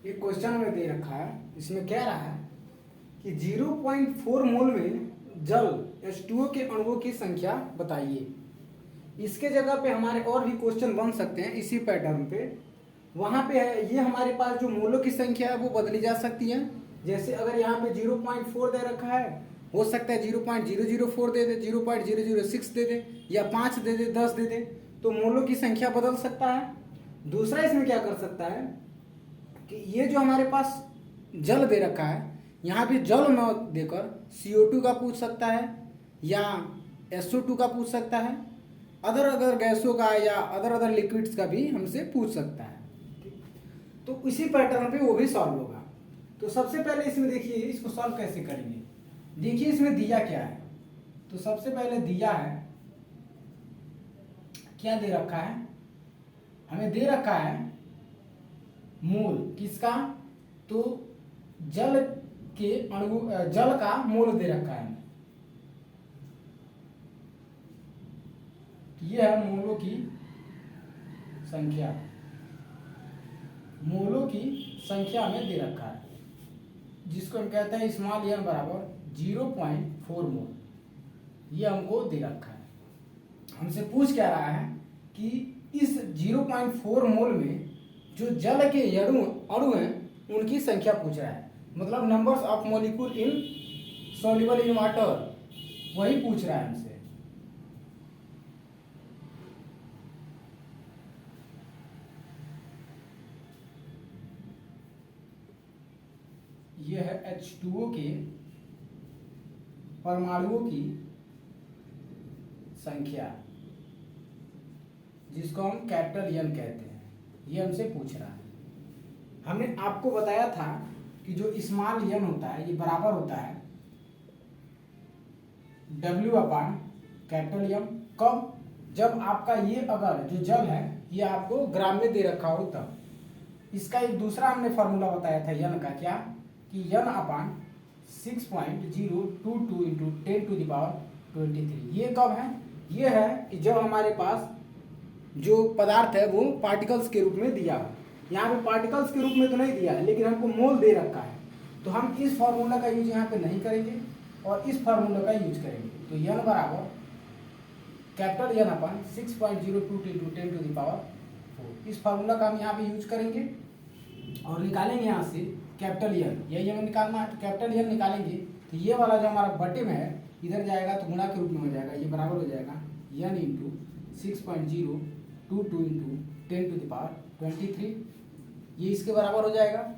एक क्वेश्चन में दे रखा है, इसमें कह रहा है कि 0.4 मोल में जल H2O के अणुओं की संख्या बताइए। इसके जगह पे हमारे और भी क्वेश्चन बन सकते हैं इसी पैटर्न पे। वहाँ पे है ये हमारे पास जो मोलों की संख्या है वो बदली जा सकती है। जैसे अगर यहाँ पे 0.4 दे रखा है, हो सकता है 0.004 दे दे, 0.006 दे दे, या 5 दे दे, 10 दे दे, तो मोलों की संख्या बदल सकता है। दूसरा इसमें क्या कर सकता है कि ये जो हमारे पास जल दे रखा है, यहाँ पे जल न देकर CO2 का पूछ सकता है या SO2 का पूछ सकता है, अदर गैसों का या अदर लिक्विड्स का भी हमसे पूछ सकता है। तो इसी पैटर्न पे वो भी सॉल्व होगा। तो सबसे पहले इसमें देखिए इसको सॉल्व कैसे करेंगे। देखिए इसमें दिया क्या है, तो सबसे पहले दिया है, क्या दे रखा है, हमें दे रखा है मोल किसका, तो जल के अणु, जल का मोल दे रखा है। यह है मोलों की संख्या, मोलों की संख्या हमें दे रखा है, जिसको हम कहते हैं स्मॉल n बराबर 0.4 मोल। ये हमको दे रखा है। हमसे पूछ क्या रहा है कि इस 0.4 मोल में जो जल के अणु हैं उनकी संख्या पूछ रहा है, मतलब numbers of molecule in soluble in water, वही पूछ रहा है हमसे। यह है H2O के परमाणुओं की संख्या, जिसको हम कैपिटल N कहते हैं, ये हमसे पूछ रहा है। हमने आपको बताया था कि जो स्मॉल n होता है ये बराबर होता है W अपान कैपिटल M। कब? जब आपका ये अगर जो जल है ये आपको ग्राम में दे रखा हो तब। इसका एक दूसरा हमने फार्मूला बताया था n का, क्या कि n अपान 6.022 इंटू 10⁻23। ये कब है? ये है कि जब हमारे पास जो पदार्थ है वो पार्टिकल्स के रूप में दिया हो। यहाँ पे पार्टिकल्स के रूप में तो नहीं दिया है, लेकिन हमको मोल दे रखा है, तो हम इस फार्मूला का यूज यहाँ पे नहीं करेंगे और इस फार्मूला का यूज करेंगे। तो n बराबर कैपिटल N अपन 6.022 इंटू 10⁻4, इस फार्मूला का हम यहाँ पे यूज करेंगे और निकालेंगे यहाँ से कैपिटल N। यही हमें निकालना है, तो कैपिटल N निकालेंगे तो ये वाला जो हमारा बटे में है इधर जाएगा तो गुणा के रूप में हो जाएगा, ये बराबर हो जाएगा n इंटू 6.022 इंटू 10⁻23, ये इसके बराबर हो जाएगा।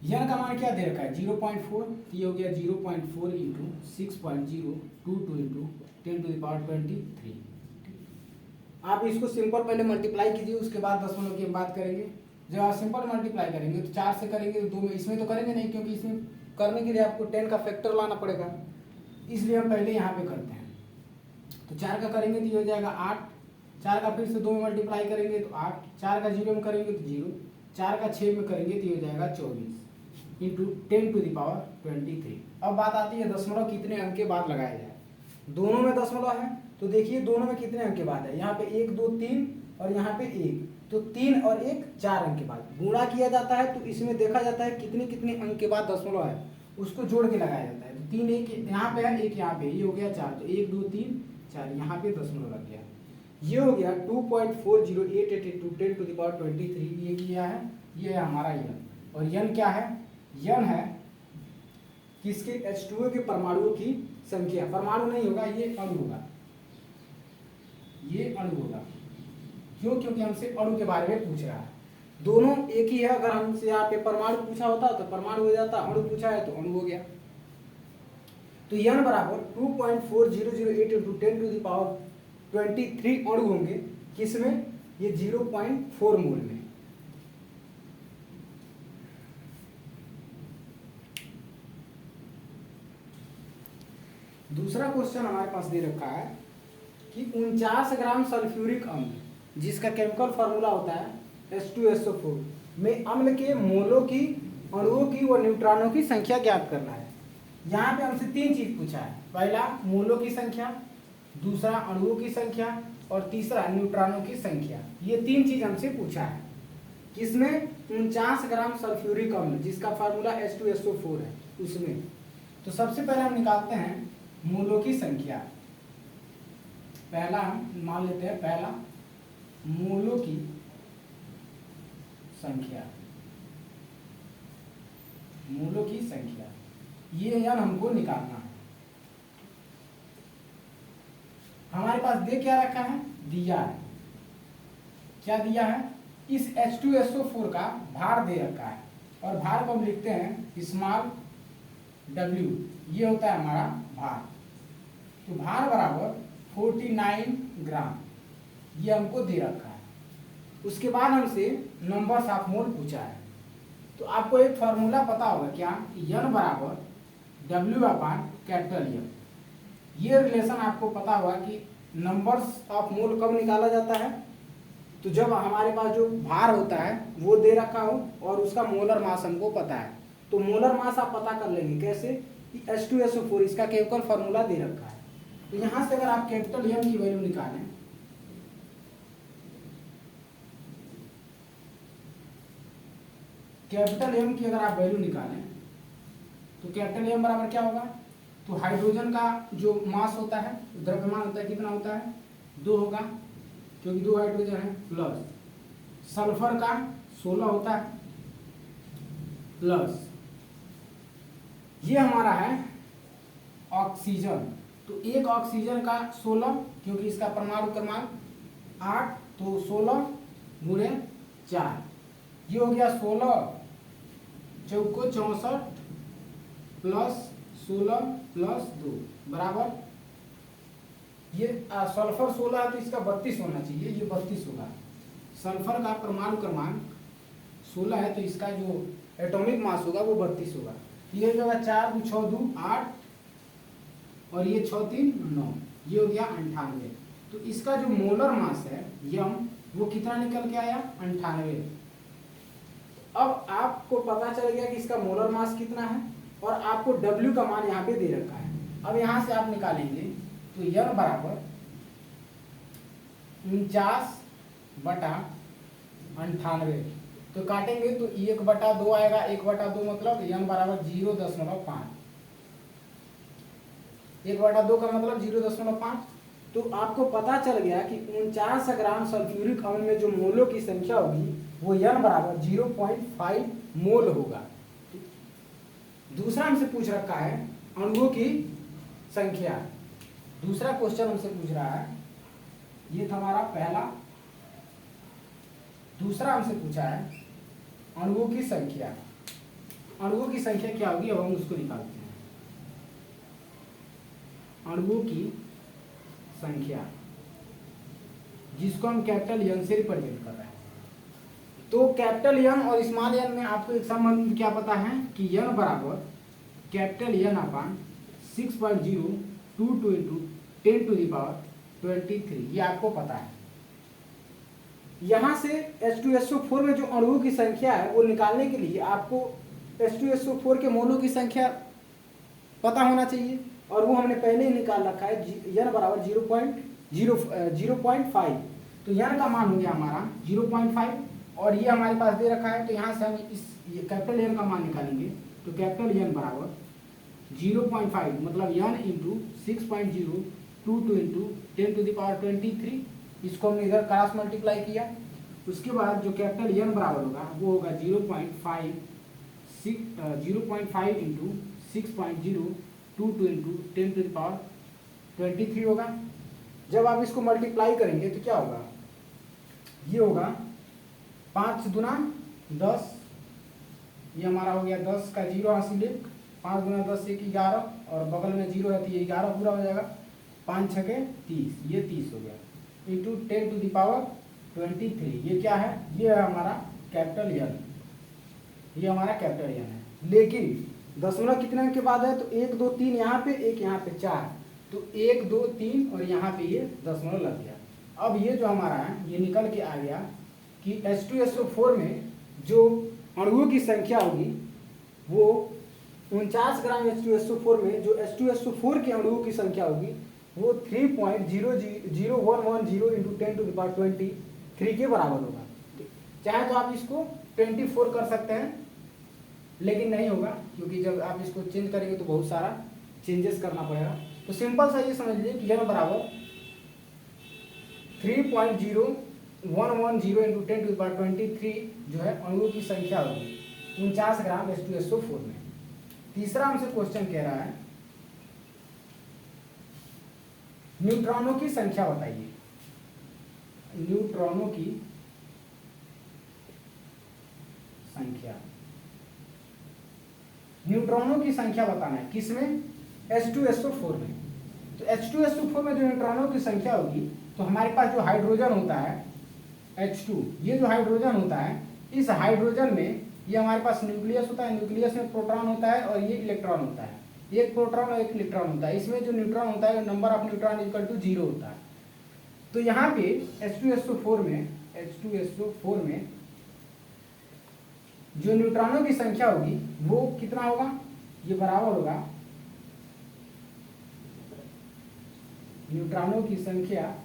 n का मान क्या दे रखा है 0.4, तो ये हो गया 0.4 इंटू 6.022 इंटू 10⁻23। आप इसको सिंपल पहले मल्टीप्लाई कीजिए, उसके बाद दशमलव की हम बात करेंगे। जब आप सिंपल मल्टीप्लाई करेंगे तो 4 से करेंगे तो 2 में, इसमें तो करेंगे नहीं क्योंकि इसमें करने के लिए आपको 10 का फैक्टर लाना पड़ेगा, इसलिए हम पहले यहाँ पे करते हैं। तो 4 का करेंगे तो ये हो जाएगा 8, 4 का फिर से 2 में मल्टीप्लाई करेंगे तो 8, 4 का 0 में करेंगे तो 0, 4 का 6 में करेंगे तो ये हो जाएगा 24 इंटू 10⁻23। अब बात आती है दशमलव कितने अंक के बाद लगाया जाए। दोनों में दशमलव है तो देखिए दोनों में कितने अंक के बाद है, यहाँ पे 1 2 3 और यहाँ पे 1, तो 3 और 1 4 अंक के बाद गुणा किया जाता है। तो इसमें देखा जाता है कितने कितने अंक के बाद दशमलव है उसको जोड़ के लगाया जाता है। तो 3 1 यहाँ पे है, 1 यहाँ पे, ये हो गया 4, तो 1 2 3 4, यहाँ पे दशमलव लग गया। ये हो गया 2.4088 इंटू 10⁻23। ये किया है, ये है हमारा n। और n क्या है? n है किसके? H2O के परमाणुओं की संख्या। परमाणु नहीं होगा, ये अणु होगा, ये अणु होगा। क्यों? क्योंकि हमसे अणु के बारे में पूछ रहा है। दोनों एक ही है। अगर हमसे यहाँ पे परमाणु पूछा होता तो परमाणु हो जाता, अणु पूछा है तो अणु हो गया। तो n बराबर 2.4008 इंटू 10⁻23 अणु होंगे किसमें? ये 0.4 मोल में। दूसरा क्वेश्चन हमारे पास दे रखा है कि 49 ग्राम सल्फ्यूरिक अम्ल, जिसका केमिकल फार्मूला होता है H2SO4, में अम्ल के मोलों की, अणुओं की व न्यूट्रॉनों की संख्या ज्ञात करना है। यहाँ पे हमसे 3 चीज पूछा है। पहला मोलों की संख्या, दूसरा अणुओं की संख्या और तीसरा न्यूट्रॉनों की संख्या। ये 3 चीज हमसे पूछा है। किसमें? 49 ग्राम सल्फ्यूरिक अम्ल जिसका फार्मूला H2SO4 है उसमें। तो सबसे पहले हम निकालते हैं मोलों की संख्या। पहला हम मान लेते हैं, पहला मोलों की संख्या, मोलों की संख्या, ये यान हमको निकालना है। हमारे पास दे क्या रखा है? दिया है। क्या दिया है? इस H2SO4 का भार दे रखा है और भार को हम लिखते हैं स्मॉल w, ये होता है हमारा भार। तो भार बराबर 49 ग्राम ये हमको दे रखा है। उसके बाद हमसे नंबर्स ऑफ मोल पूछा है। तो आपको एक फॉर्मूला पता होगा क्या? n बराबर W/कैपिटल M। ये रिलेशन आपको पता होगा कि नंबर्स ऑफ मोल कब निकाला जाता है? तो जब हमारे पास जो भार होता है वो दे रखा हो और उसका मोलर मास हमको पता है। तो मोलर मास आप पता कर लेंगे कैसे? H2SO4 इसका केमिकल फार्मूला दे रखा है। तो यहां से अगर आप कैपिटल M की वैल्यू निकालें, कैपिटल M की अगर आप वैल्यू निकालें तो कैपिटल M बराबर क्या होगा? तो हाइड्रोजन का जो मास होता है, द्रव्यमान होता है, कितना होता है? 2 होगा क्योंकि 2 हाइड्रोजन है, प्लस सल्फर का 16 होता है, प्लस ये हमारा है ऑक्सीजन। तो एक ऑक्सीजन का 16 क्योंकि इसका परमाणु क्रमांक 8, तो 16 गुणे 4, ये हो गया 16 चौको 64 प्लस 16 प्लस 2 बराबर, ये सल्फर 16 है तो इसका 32 होना चाहिए, ये 32 होगा। सल्फर का परमाणु क्रमांक 16 है तो इसका जो एटॉमिक मास होगा वो 32 होगा। ये जो है 4 × 6 = 2 8 और ये 6 × 3 = 9, ये हो गया 98। तो इसका जो मोलर मास है यम वो कितना निकल के आया? 98। अब आपको पता चल गया कि इसका मोलर मास कितना है और आपको W का मान यहाँ पे दे रखा है। अब यहाँ से आप निकालेंगे तो N बराबर 49/98, तो काटेंगे तो 1/2 आएगा, 1/2 मतलब N बराबर 0.5, 1/2 का मतलब 0.5। तो आपको पता चल गया कि 49 ग्राम सल्फ्यूरिक अम्ल में जो मोलों की संख्या होगी वो N बराबर 0.5 मोल होगा। दूसरा हमसे पूछ रखा है अणुओं की संख्या। दूसरा क्वेश्चन हमसे पूछ रहा है, ये था हमारा पहला। दूसरा हमसे पूछा है अणुओं की संख्या। अणुओं की संख्या क्या होगी, अब हम उसको निकालते हैं। अणुओं की संख्या जिसको हम कैपिटल N से रिप्रेजेंट कर रहे हैं। तो कैपिटल N और स्मॉल n में आपको एक संबंध क्या पता है कि N बराबर कैपिटल N/6.022 × 10⁻23, ये आपको पता है। यहां से H2SO4 में जो अणुओं की संख्या है वो निकालने के लिए आपको H2SO4 के मोलों की संख्या पता होना चाहिए और वो हमने पहले ही निकाल रखा है। N बराबर 0.5, तो N का मान हो गया हमारा 0.5 और ये हमारे पास दे रखा है। तो यहाँ से हम इस कैपिटल N का मान निकालेंगे तो कैपिटल N बराबर 0.5 मतलब N × 6.022 × 10⁻23, इसको हमने इधर क्रॉस मल्टीप्लाई किया। उसके बाद जो कैपिटल N बराबर होगा वो होगा 0.5 × 6.022 × 10⁻23 होगा। जब आप इसको मल्टीप्लाई करेंगे तो क्या होगा? ये होगा 5 × 10, ये हमारा हो गया 10 का 0 हासिल 1, 5 × 10 1 11 और बगल में 0 है तो ये 11 पूरा हो जाएगा। 5 × 6 = 30, ये 30 हो गया इंटू 10⁻23। ये क्या है? ये है हमारा कैपिटल N, ये हमारा कैपिटल N है। लेकिन दशमलव कितने के बाद है? तो 1 2 3 यहाँ पे, एक यहाँ पे 4, तो 1 2 3 और यहाँ पे ये दशमलव लग गया। अब ये जो हमारा है ये निकल के आ गया कि H2SO4 में जो अणुओं की संख्या होगी वो 49 ग्राम H2SO4 में जो H2SO4 के अणुओं की संख्या होगी वो 3.00110 × 10⁻23 के बराबर होगा। चाहे तो आप इसको 24 कर सकते हैं, लेकिन नहीं होगा क्योंकि जब आप इसको चेंज करेंगे तो बहुत सारा चेंजेस करना पड़ेगा। तो सिंपल सा ये समझ लीजिए कि n बराबर 3.0110 इंटू 10⁻23 जो है अणुओं की संख्या होगी 49 ग्राम H2SO4 में। तीसरा हमसे क्वेश्चन कह रहा है न्यूट्रॉनों की संख्या बताइए। न्यूट्रॉनों की संख्या, न्यूट्रॉनों की संख्या बताना है किसमें? H2SO4 में। तो H2SO4 में जो न्यूट्रॉनों की संख्या होगी, तो हमारे पास जो हाइड्रोजन होता है H2, ये जो हाइड्रोजन होता है, इस हाइड्रोजन में ये हमारे पास न्यूक्लियस होता है, न्यूक्लियस में प्रोटॉन होता है और ये इलेक्ट्रॉन होता है, एक प्रोटॉन और एक इलेक्ट्रॉन होता है। इसमें जो न्यूट्रॉन होता है number of neutron equal to 0 होता है। तो यहाँ पे H2SO4 में जो न्यूट्रॉनों की संख्या होगी वो कितना होगा? ये बराबर होगा न्यूट्रॉनों की संख्या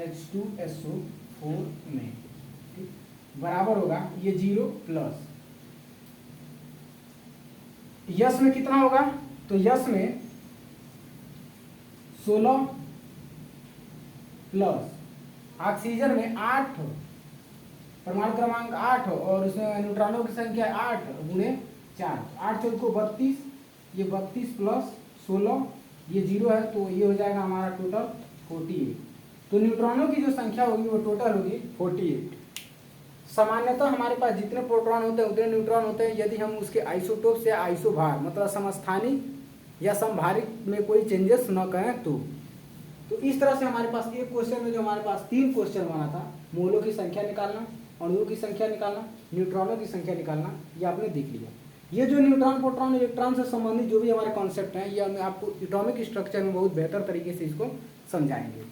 H2SO4 में बराबर होगा ये 0 प्लस यस में कितना होगा? तो यस में 16 प्लस ऑक्सीजन में 8, परमाणु क्रमांक 8 और उसमें न्यूट्रॉनों की संख्या 8 गुणे 4, 8 चौक को 32, ये 32 प्लस 16 ये 0 है, तो ये हो जाएगा हमारा टोटल 48। तो न्यूट्रॉनों की जो संख्या होगी वो टोटल होगी 48। सामान्यतः हमारे पास जितने प्रोटॉन होते हैं उतने न्यूट्रॉन होते हैं, यदि हम उसके आइसोटोप या आइसोभार मतलब समस्थानिक या समभारिक में कोई चेंजेस न करें तो इस तरह से हमारे पास एक क्वेश्चन में जो हमारे पास 3 क्वेश्चन बना था, मोलों की संख्या निकालना, अणुओं की संख्या निकालना, न्यूट्रॉनों की संख्या निकालना, ये आपने देख लिया। ये जो न्यूट्रॉन प्रोटॉन इलेक्ट्रॉन से संबंधित जो भी हमारे कॉन्सेप्ट हैं, ये हम आपको एटॉमिक स्ट्रक्चर में बहुत बेहतर तरीके से इसको समझाएंगे।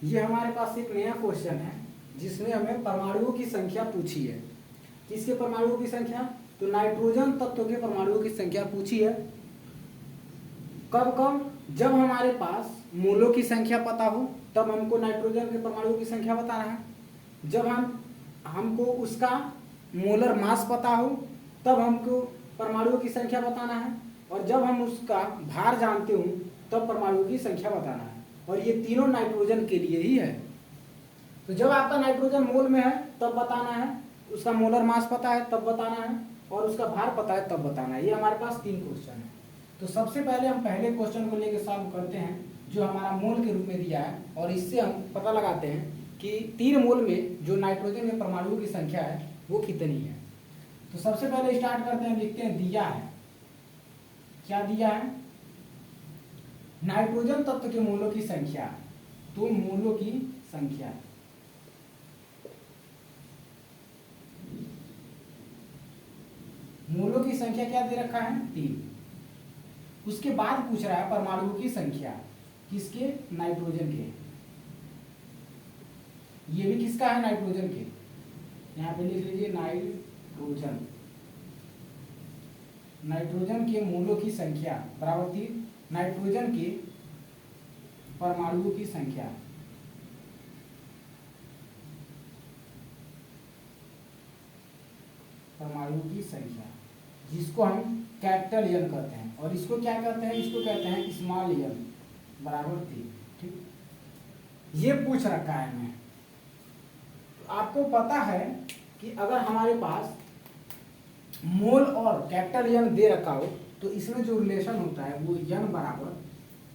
ये हमारे पास एक नया क्वेश्चन है जिसमें हमें परमाणुओं की संख्या पूछी है। किसके परमाणुओं की संख्या? तो नाइट्रोजन तत्व के परमाणुओं की संख्या पूछी है। कब? जब हमारे पास मोलों की संख्या पता हो तब हमको नाइट्रोजन के परमाणुओं की संख्या बताना है। जब हमको उसका मोलर मास पता हो तब हमको परमाणुओं की संख्या बताना है, और जब हम उसका भार जानते हो तब परमाणुओं की संख्या बताना है। और ये तीनों नाइट्रोजन के लिए ही है। तो जब आपका नाइट्रोजन मोल में है तब बताना है, उसका मोलर मास पता है तब बताना है, और उसका भार पता है तब बताना है। ये हमारे पास 3 क्वेश्चन है। तो सबसे पहले हम पहले क्वेश्चन को लेकर सॉल्व करते हैं जो हमारा मोल के रूप में दिया है, और इससे हम पता लगाते हैं कि 3 मोल में जो नाइट्रोजन के परमाणुओं की संख्या है वो कितनी है। तो सबसे पहले स्टार्ट करते हैं, लिखते हैं दिया है। क्या दिया है? नाइट्रोजन तत्व के मोलों की संख्या। तो मोलों की संख्या क्या दे रखा है? 3। उसके बाद पूछ रहा है परमाणुओं की संख्या। किसके? नाइट्रोजन के। ये भी किसका है? नाइट्रोजन के। यहां पे लिख लीजिए नाइट्रोजन के मोलों की संख्या बराबर 3 नाइट्रोजन के परमाणुओं की संख्या। परमाणुओं की संख्या जिसको हम कैपिटल एन कहते हैं, और इसको क्या कहते हैं? इसको कहते हैं स्मॉल एन बराबर 3। ठीक, ये पूछ रखा है हमें। आपको पता है कि अगर हमारे पास मोल और कैपिटल एन दे रखा हो तो इसमें जो रिलेशन होता है वो एन बराबर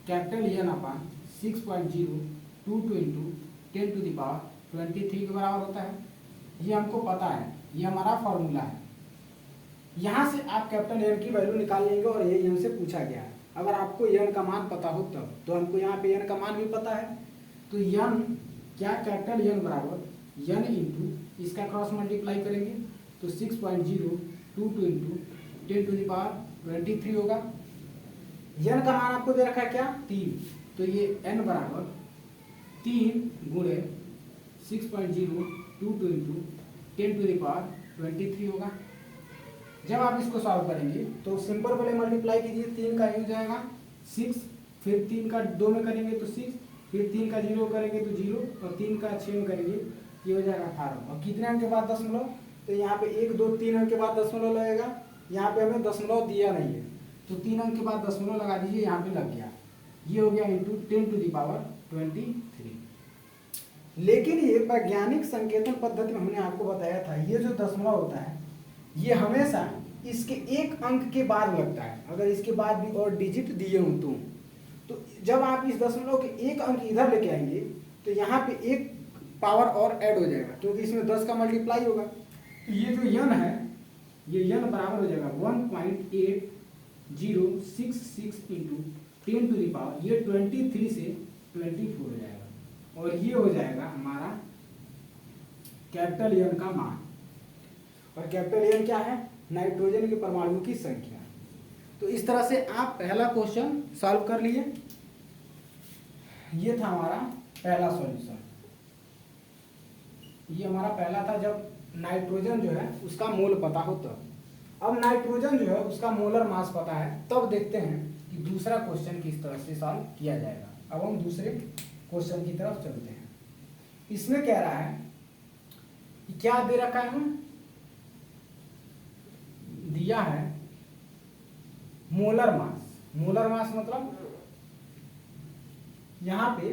कैपिटल एन अपान 6.022 इंटू 10⁻23 के बराबर होता है। ये हमको पता है, ये हमारा फॉर्मूला है। यहाँ से आप कैपिटल एन की वैल्यू निकाल लेंगे और ये एन से पूछा गया है। अगर आपको एन का मान पता हो तब, तो हमको यहाँ पे एन का मान भी पता है। तो एन क्या? कैपिटल एन बराबर एन इंटू इसका क्रॉस मल्टीप्लाई करेंगे तो 6.022 इंटू 10⁻23 होगा। एन का मान आपको दे रखा है क्या? 3। तो ये एन बराबर 3 गुणे 6.022 इंटू 10⁻23 होगा। जब आप इसको सॉल्व करेंगे तो सिंपल पहले मल्टीप्लाई कीजिए, 3 का हो जाएगा 6 फिर 3 का 2 में करेंगे तो 6, फिर 3 का 0 करेंगे तो 0, और 3 का 6 में करेंगे, ये हो जाएगा 18। और कितने अंक के बाद दशमलव, तो यहाँ पे 1 2 3 अंक के बाद दशमलव लगेगा, यहाँ पे हमें दशमलव दिया नहीं है तो 3 अंक के बाद दशमलव लगा दीजिए, यहाँ पे लग गया, ये हो गया इंटू 10⁻23। लेकिन ये वैज्ञानिक संकेतन पद्धति में हमने आपको बताया था, ये जो दशमलव होता है ये हमेशा इसके एक अंक के बाद लगता है, अगर इसके बाद भी और डिजिट दिए हों तो जब आप इस दशमलव के एक अंक इधर लेके आएंगे तो यहाँ पे एक पावर और ऐड हो जाएगा, क्योंकि इसमें 10 का मल्टीप्लाई होगा। तो ये जो यन है, ये यन बराबर हो जाएगा 1.8066 इंटू 10⁻, ये 23 से 24 हो जाएगा, और ये हो जाएगा हमारा कैपिटल यन का मान। और कैपिटल यन क्या है? नाइट्रोजन के परमाणुओं की संख्या। तो इस तरह से आप पहला क्वेश्चन सॉल्व कर लिए। ये था हमारा पहला सॉल्यूशन। ये हमारा पहला था जब नाइट्रोजन जो है उसका मोल पता हो तब। अब नाइट्रोजन जो है उसका मोलर मास पता है, तब देखते हैं कि दूसरा क्वेश्चन किस तरह से सॉल्व किया जाएगा। अब हम दूसरे क्वेश्चन की तरफ चलते हैं। इसमें कह रहा है कि क्या दे रखा है, हमें दिया है मोलर मास। मोलर मास मतलब यहाँ पे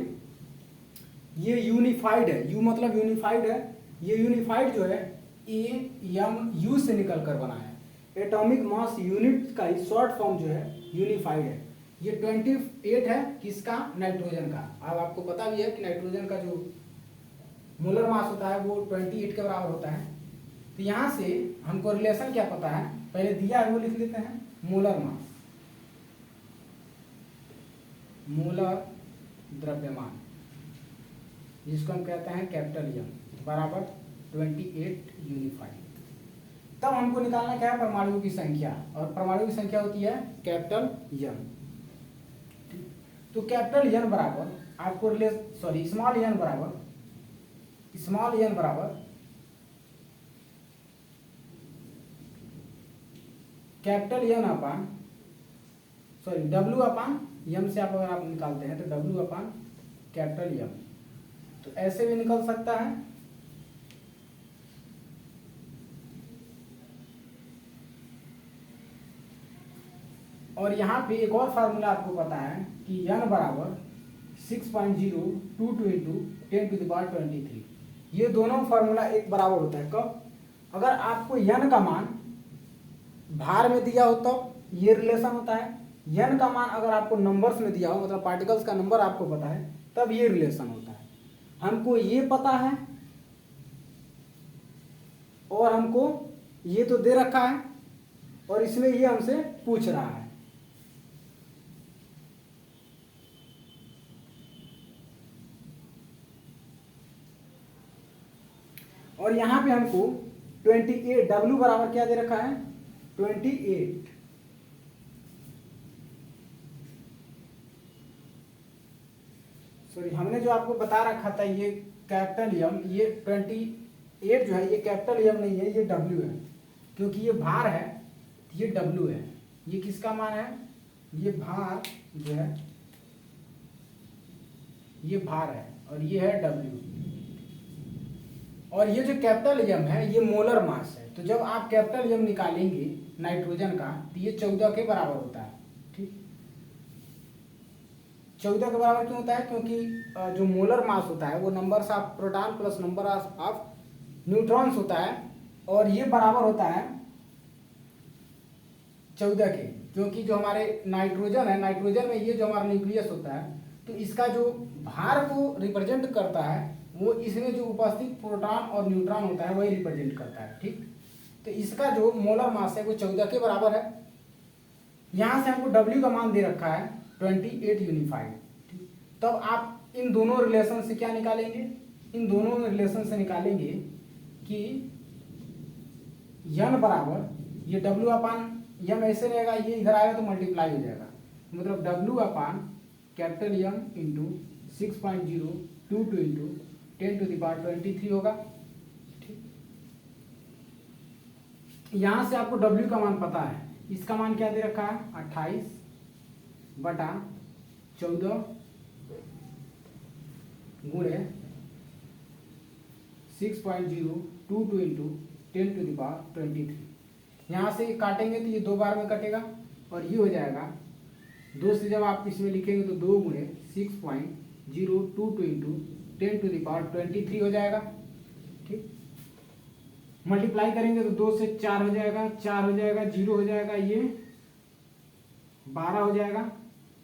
ये यूनिफाइड है, यू मतलब यूनिफाइड है, ये यूनिफाइड जो है AMU से निकल कर बना है। एटॉमिक मास यूनिट का शॉर्ट फॉर्म जो है यूनिफाइड है। ये 28 है किसका? नाइट्रोजन का। अब आपको पता भी है कि नाइट्रोजन का जो मोलर मास होता है वो 28 के बराबर होता है। तो यहाँ से हमको रिलेशन क्या पता है, पहले दिया है वो लिख लेते हैं। मोलर मास, मोलर द्रव्यमान, जिसको हम कहते हैं कैपिटल एम, बराबर 28 यूनिफाइड। तब हमको निकालना क्या है? परमाणुओं की संख्या, और परमाणु की संख्या होती है कैपिटल एन। तो कैपिटल एन बराबर आपको स्मॉल एन बराबर कैपिटल एन अपान W/m से आप अगर आप निकालते हैं तो W/ कैपिटल एम, तो ऐसे भी निकल सकता है। और यहाँ पे एक और फार्मूला आपको पता है कि n बराबर 6.022 इंटू 10⁻23। ये दोनों फार्मूला एक बराबर होता है कब? अगर आपको n का मान भार में दिया हो तो ये रिलेशन होता है। n का मान अगर आपको नंबर्स में दिया हो, मतलब पार्टिकल्स का नंबर आपको पता है, तब ये रिलेशन होता है। हमको ये पता है और हमको ये तो दे रखा है, और इसमें ये हमसे पूछ रहा है। और यहाँ पे हमको 28 W बराबर क्या दे रखा है? 28। सॉरी, हमने जो आपको बता रखा था ये कैपिटल एम, ये 28 जो है ये कैपिटल एम नहीं है, ये W है, क्योंकि ये भार है, ये W है। ये किसका मान है? ये भार जो है ये भार है, और ये है W। और ये जो कैपिटल एम है ये मोलर मास है। तो जब आप कैपिटल एम निकालेंगे नाइट्रोजन का तो ये 14 के बराबर होता है। ठीक, 14 के बराबर क्यों होता है? क्योंकि जो मोलर मास होता है वो numbers of proton plus number of neutrons होता है, और ये बराबर होता है 14 के। क्योंकि जो हमारे नाइट्रोजन है, नाइट्रोजन में ये जो हमारा न्यूक्लियस होता है, तो इसका जो भार को रिप्रेजेंट करता है वो इसमें जो उपस्थित प्रोटॉन और न्यूट्रॉन होता है वही रिप्रेजेंट करता है। ठीक, तो इसका जो मोलर मास है वो 14 के बराबर है। यहाँ से हमको W का मान दे रखा है 28 यूनिफाइड। ठीक, तब आप इन दोनों रिलेशन से क्या निकालेंगे? इन दोनों रिलेशन से निकालेंगे कि n बराबर ये W/m ऐसे रहेगा, ये इधर आएगा तो मल्टीप्लाई हो जाएगा, मतलब W/ capital M into 6.022 into 10⁻23 होगा। ठीक, यहां से आपको W का मान पता है, इसका मान क्या दे रखा है? 28/14 14 गुणे 6.022 इंटू 10⁻23। यहाँ से काटेंगे तो ये 2 बार में कटेगा और ये हो जाएगा 2 से जब आप इसमें लिखेंगे तो 2 गुणे 6.022 इंटू 10⁻23 हो जाएगा। ठीक, मल्टीप्लाई करेंगे तो 2 से 4 हो जाएगा, 4 हो जाएगा, 0 हो जाएगा, ये 12 हो जाएगा,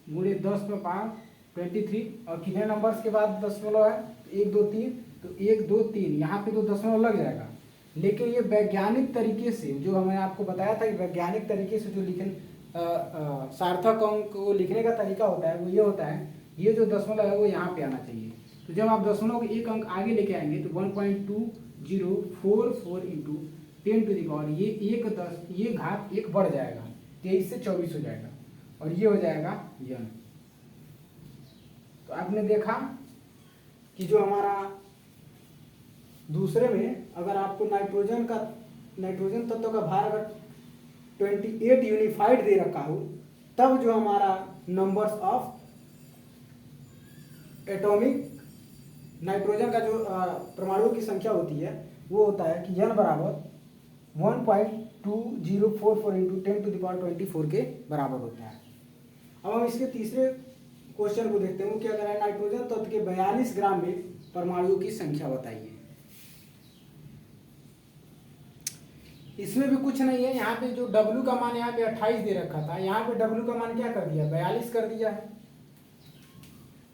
गुणे 10 पे पावर 23। और कितने नंबर्स के बाद दशमलव है? 1 2 3, तो 1 2 3 यहाँ पे तो दशमलव लग जाएगा। लेकिन ये वैज्ञानिक तरीके से जो हमने आपको बताया था कि वैज्ञानिक तरीके से जो सार्थक अंक को लिखने का तरीका होता है वो ये होता है, ये जो दशमलव है वो यहाँ पे आना चाहिए। तो जब आप दशमलव को एक अंक आगे लेके आएंगे तो 1.2044 इंटू 10⁻, ये घात 1 बढ़ जाएगा, 23 से 24 हो जाएगा और ये हो जाएगा यन। तो आपने देखा कि जो हमारा दूसरे में अगर आपको नाइट्रोजन तत्व का भार अगर 28 यूनिफाइड दे रखा हो, तब जो हमारा नंबर्स ऑफ एटॉमिक नाइट्रोजन का जो परमाणुओं की संख्या होती है वो होता है कि n बराबर 1.2044 इंटू 10⁻24 के बराबर होता है। अब हम इसके तीसरे क्वेश्चन को देखते हैं। वो क्या कह रहा है? नाइट्रोजन तत्व के 42 ग्राम में परमाणुओं की संख्या बताइए। इसमें भी कुछ नहीं है, यहाँ पे जो W का मान यहाँ पे 28 दे रखा था, यहाँ पे W का मान क्या कर दिया? 42 कर दिया है।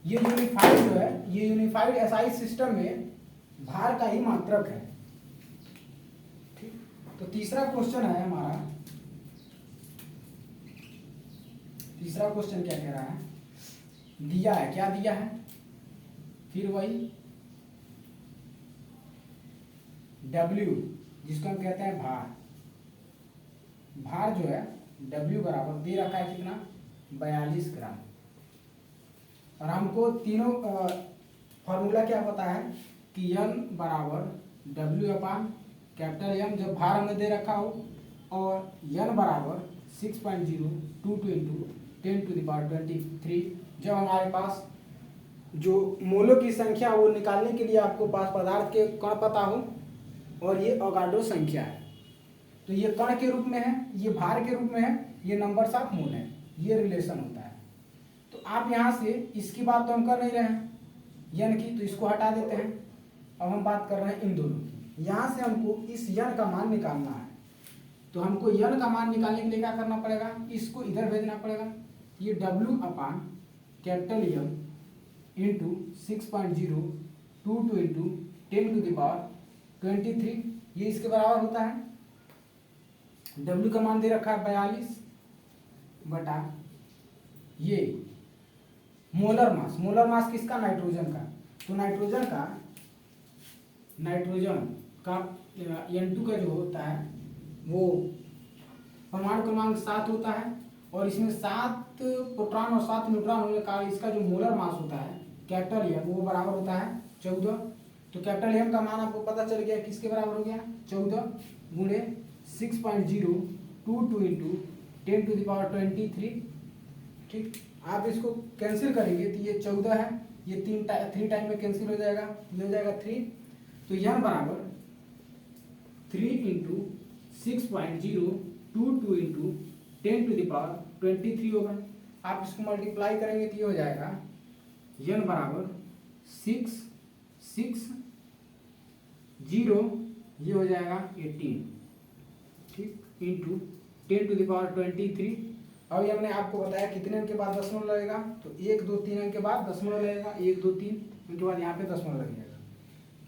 ये यूनिफाइड जो है, ये यूनिफाइड एसआई सिस्टम में भार का ही मात्रक है। ठीक, तो तीसरा क्वेश्चन है हमारा, तीसरा क्वेश्चन क्या कह रहा है? दिया है, क्या दिया है? फिर वही W जिसको हम कहते हैं भार। भार जो है W बराबर दे रखा है कितना? 42 ग्राम। और हमको तीनों फॉर्मूला क्या पता है कि n बराबर W/M जब भार हमें दे रखा हो, और n बराबर 6.022 इंटू 10⁻23 जब हमारे पास जो मोलों की संख्या वो निकालने के लिए आपको पास पदार्थ के कण पता हो और ये अवोगाड्रो संख्या है, तो ये कण के रूप में है, ये भार के रूप में है, ये नंबर्स ऑफ मोल है, ये रिलेशन होता है। तो आप यहाँ से इसकी बात तो हम कर नहीं रहे हैं यन की, तो इसको हटा देते हैं। अब हम बात कर रहे हैं इन दोनों की। यहाँ से हमको इस यन का मान निकालना है, तो हमको यन का मान निकालने के लिए क्या करना पड़ेगा? इसको इधर भेजना पड़ेगा। ये W/M इंटू 6.022 इंटू 10⁻23 ये इसके बराबर होता है। W का मान दे रखा है 42 बटा ये मोलर मास। मोलर मास किसका? नाइट्रोजन का। तो नाइट्रोजन का N2 का जो होता है वो परमाणु क्रमांक 7 होता है, और इसमें 7 प्रोटॉन और 7 न्यूट्रॉन होने का इसका जो मोलर मास होता है कैपिटल M वो बराबर होता है 14। तो कैपिटल M का मान आपको पता चल गया किसके बराबर हो गया? 14 गुणे 6.022 इंटू 10⁻23। ठीक, आप इसको कैंसिल करेंगे तो ये 14 है, ये 3 टाइम में कैंसिल हो जाएगा, ये हो जाएगा 3। तो यह बराबर 3 इंटू 6.022 इंटू 10⁻23 होगा। आप इसको मल्टीप्लाई करेंगे तो ये हो जाएगा यन बराबर 660, ये हो जाएगा 18, ठीक, इंटू 10⁻23। अब ये हमने आपको बताया कितने अंक के बाद दशमलव लगेगा, तो 1 2 3 अंक के बाद दशमलव लगेगा, 1 2 3 अंक के बाद यहाँ पे दशमलव लग जाएगा।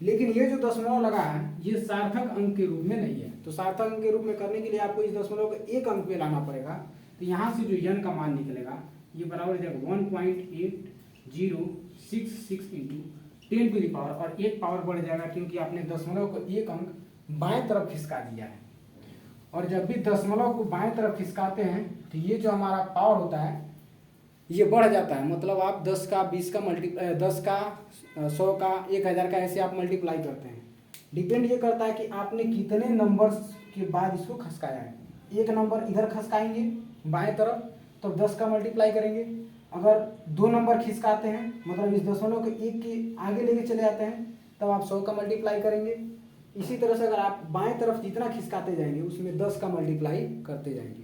लेकिन ये जो दशमलव लगा है ये सार्थक अंक के रूप में नहीं है, तो सार्थक अंक के रूप में करने के लिए आपको इस दशमलव को एक अंक पे लाना पड़ेगा। तो यहाँ से जो यन का मान निकलेगा ये बराबर हो जाएगा 1.8066 इंटू 10⁻, और एक पावर बढ़ जाएगा क्योंकि आपने दशमलव को एक अंक बाएं तरफ खिसका दिया है। और जब भी दशमलव को बाएं तरफ खिसकाते हैं तो ये जो हमारा पावर होता है ये बढ़ जाता है, मतलब आप 10 का 20 का 10 का 100 का 1000 का ऐसे आप मल्टीप्लाई करते हैं। डिपेंड ये करता है कि आपने कितने नंबर्स के बाद इसको खसकाया है। एक नंबर इधर खसकाएंगे बाएं तरफ तो 10 का मल्टीप्लाई करेंगे, अगर 2 नंबर खिसकाते हैं, मतलब इस दशमलव के 1 के आगे लेके चले जाते हैं, तब आप 100 का मल्टीप्लाई करेंगे। इसी तरह से अगर आप बाएं तरफ जितना खिसकाते जाएंगे उसमें 10 का मल्टीप्लाई करते जाएंगे।